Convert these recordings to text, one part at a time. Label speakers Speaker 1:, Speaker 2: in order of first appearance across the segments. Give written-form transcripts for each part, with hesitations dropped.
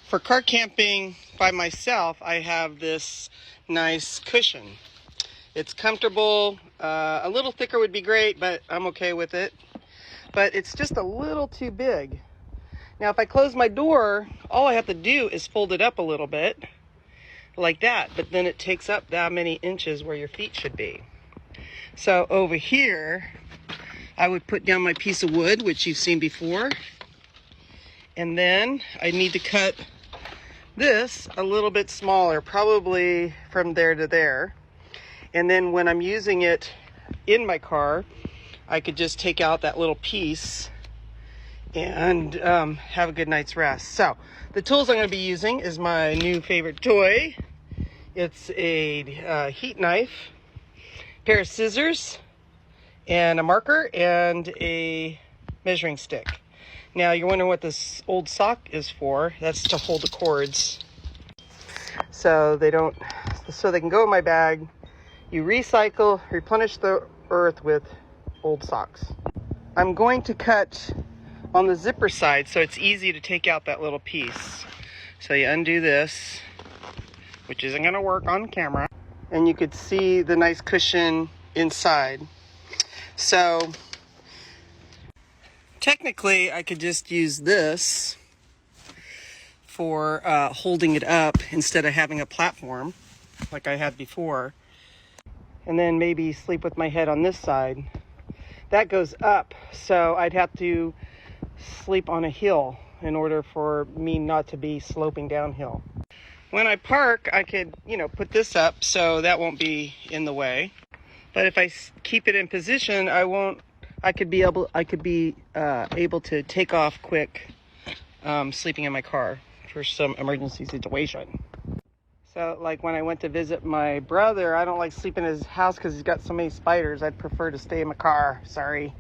Speaker 1: For car camping by myself, I have this nice cushion. It's comfortable. A little thicker would be great, but I'm okay with it. But it's just a little too big. Now, if I close my door, all I have to do is fold it up a little bit, like that. But then it takes up that many inches where your feet should be. So over here, I would put down my piece of wood, which you've seen before. And then I need to cut this a little bit smaller, probably from there to there. And then when I'm using it in my car, I could just take out that little piece and have a good night's rest. So the tools I'm going to be using is my new favorite toy. It's a heat knife, pair of scissors, and a marker, and a measuring stick. Now you're wondering what this old sock is for. That's to hold the cords so they can go in my bag. You replenish the earth with old socks. I'm going to cut on the zipper side so it's easy to take out that little piece. So you undo this, which isn't going to work on camera, and you could see the nice cushion inside. So technically I could just use this for holding it up instead of having a platform like I had before, and then maybe sleep with my head on this side. That goes up, so I'd have to sleep on a hill in order for me not to be sloping downhill. When I park, I could, put this up so that won't be in the way. But if I keep it in position, I could be able to take off quick, sleeping in my car for some emergency situation. So like when I went to visit my brother, I don't like sleeping in his house because he's got so many spiders. I'd prefer to stay in my car, sorry.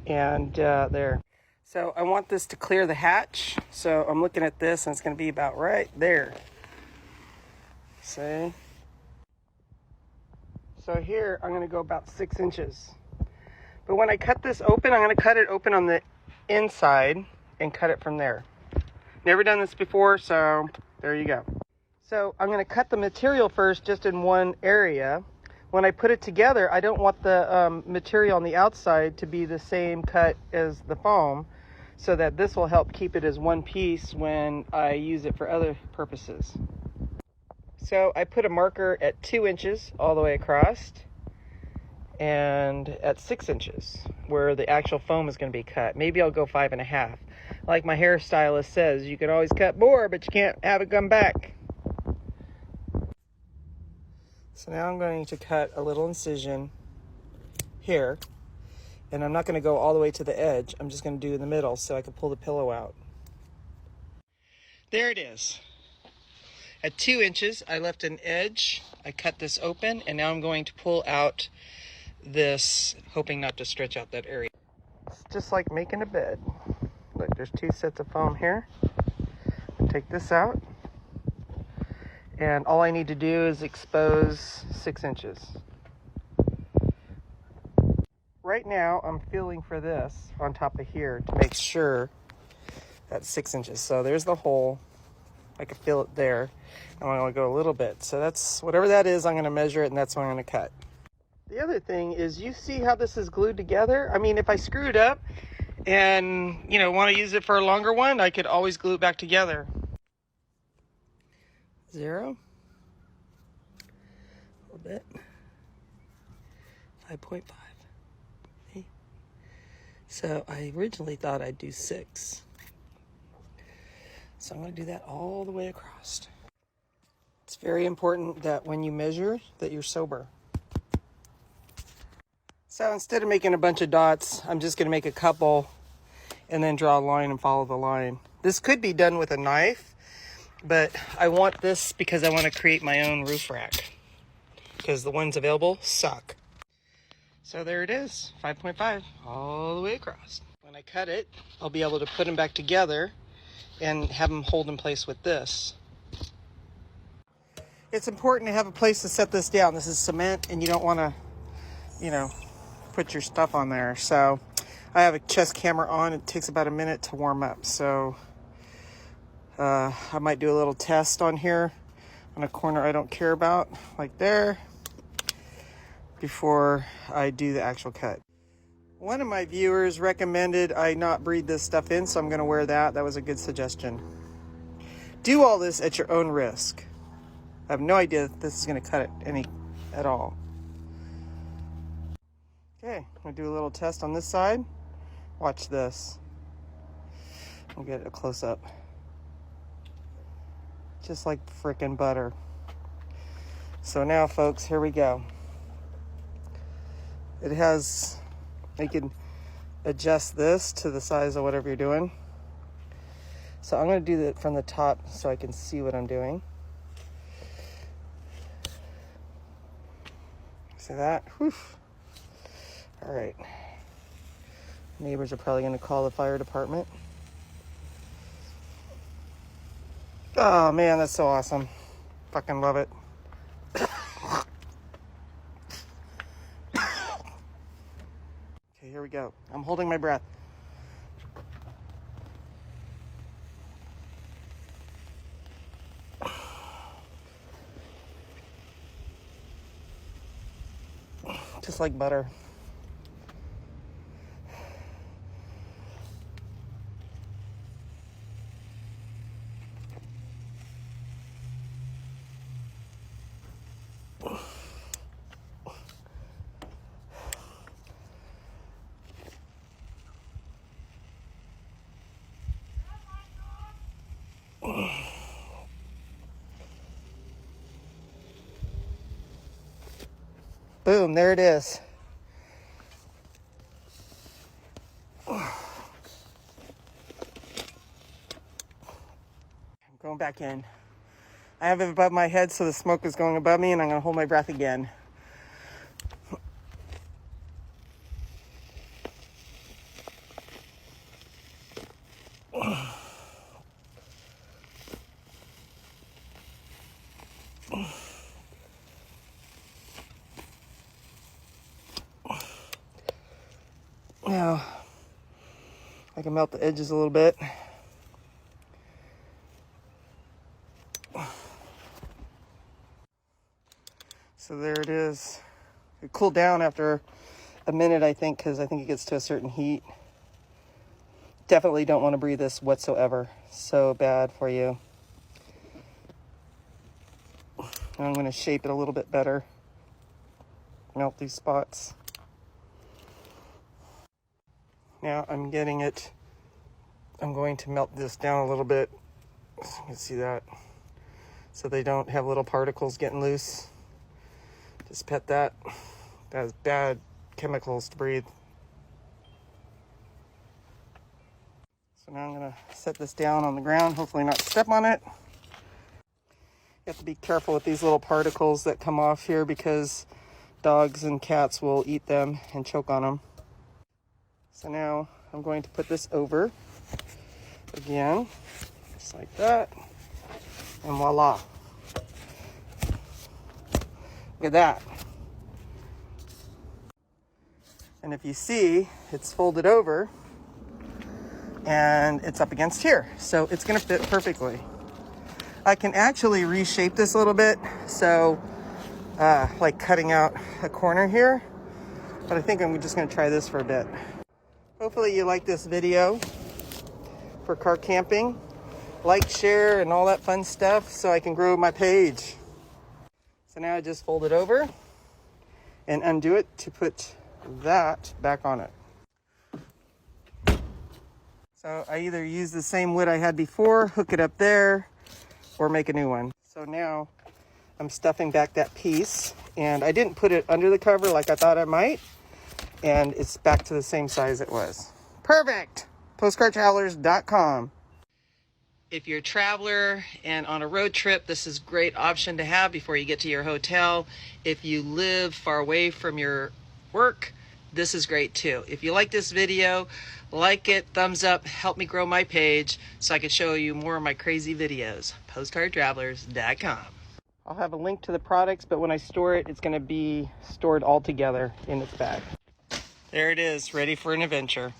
Speaker 1: And there. So I want this to clear the hatch. So I'm looking at this and it's going to be about right there. See? So here I'm going to go about 6 inches. But when I cut this open, I'm going to cut it open on the inside and cut it from there. Never done this before, so there you go. So I'm going to cut the material first just in one area. When I put it together, I don't want the material on the outside to be the same cut as the foam, so that this will help keep it as one piece when I use it for other purposes. So I put a marker at 2 inches all the way across, and at 6 inches where the actual foam is going to be cut. Maybe I'll go 5.5. Like my hairstylist says, you can always cut more, but you can't have it come back. So now I'm going to cut a little incision here, and I'm not going to go all the way to the edge. I'm just going to do in the middle so I can pull the pillow out. There it is. At 2 inches, I left an edge. I cut this open, and now I'm going to pull out this, hoping not to stretch out that area. It's just like making a bed. Look, there's 2 sets of foam here. Take this out. And all I need to do is expose 6 inches. Right now, I'm feeling for this on top of here to make sure that's 6 inches. So there's the hole. I can feel it there. I'm going to go a little bit. So that's, whatever that is, I'm going to measure it, and that's what I'm going to cut. The other thing is, you see how this is glued together? I mean, if I screw it up and, want to use it for a longer one, I could always glue it back together. 0. A little bit. 5.5. Okay. So I originally thought I'd do 6. So I'm going to do that all the way across. It's very important that when you measure that you're sober. So instead of making a bunch of dots, I'm just going to make a couple and then draw a line and follow the line. This could be done with a knife, but I want this because I want to create my own roof rack, because the ones available suck. So there it is, 5.5 all the way across. When I cut it, I'll be able to put them back together and have them hold in place with this. It's important to have a place to set this down. This is cement, and you don't want to, put your stuff on there. So I have a chest camera on. It takes about a minute to warm up. So I might do a little test on here on a corner I don't care about, like there, before I do the actual cut. One of my viewers recommended I not breathe this stuff in, so I'm going to wear that. That was a good suggestion. Do all this at your own risk. I have no idea if this is going to cut it at all. Okay, I'm going to do a little test on this side. Watch this. I'll get a close-up. Just like frickin' butter. So now, folks, here we go. It has, you can adjust this to the size of whatever you're doing. So I'm going to do that from the top so I can see what I'm doing. See that? Whew. All right. Neighbors are probably going to call the fire department. Oh man, that's so awesome. Fucking love it. Okay, here we go. I'm holding my breath. Just like butter. Boom, there it is. I'm going back in. I have it above my head so the smoke is going above me, and I'm going to hold my breath again. Now, I can melt the edges a little bit. So there it is. It cooled down after a minute, I think, because I think it gets to a certain heat. Definitely don't want to breathe this whatsoever. So bad for you. And I'm going to shape it a little bit better. Melt these spots. Now I'm getting it. I'm going to melt this down a little bit. So you can see that. So they don't have little particles getting loose. Just pet that. That has bad chemicals to breathe. So now I'm going to set this down on the ground, hopefully not step on it. You have to be careful with these little particles that come off here because dogs and cats will eat them and choke on them. So now I'm going to put this over again, just like that, and voila. Look at that. And if you see, it's folded over and it's up against here. So it's gonna fit perfectly. I can actually reshape this a little bit. So like cutting out a corner here, but I think I'm just gonna try this for a bit. Hopefully you like this video for car camping. Like, share, and all that fun stuff so I can grow my page. So now I just fold it over and undo it to put that back on it. So I either use the same wood I had before, hook it up there, or make a new one. So now I'm stuffing back that piece, and I didn't put it under the cover like I thought I might, and it's back to the same size it was. Perfect! PostcardTravelers.com. If you're a traveler and on a road trip, this is a great option to have before you get to your hotel. If you live far away from your work, this is great too. If you like this video, like it, thumbs up, help me grow my page so I can show you more of my crazy videos. PostcardTravelers.com. I'll have a link to the products, but when I store it, it's going to be stored all together in its bag. There it is, ready for an adventure.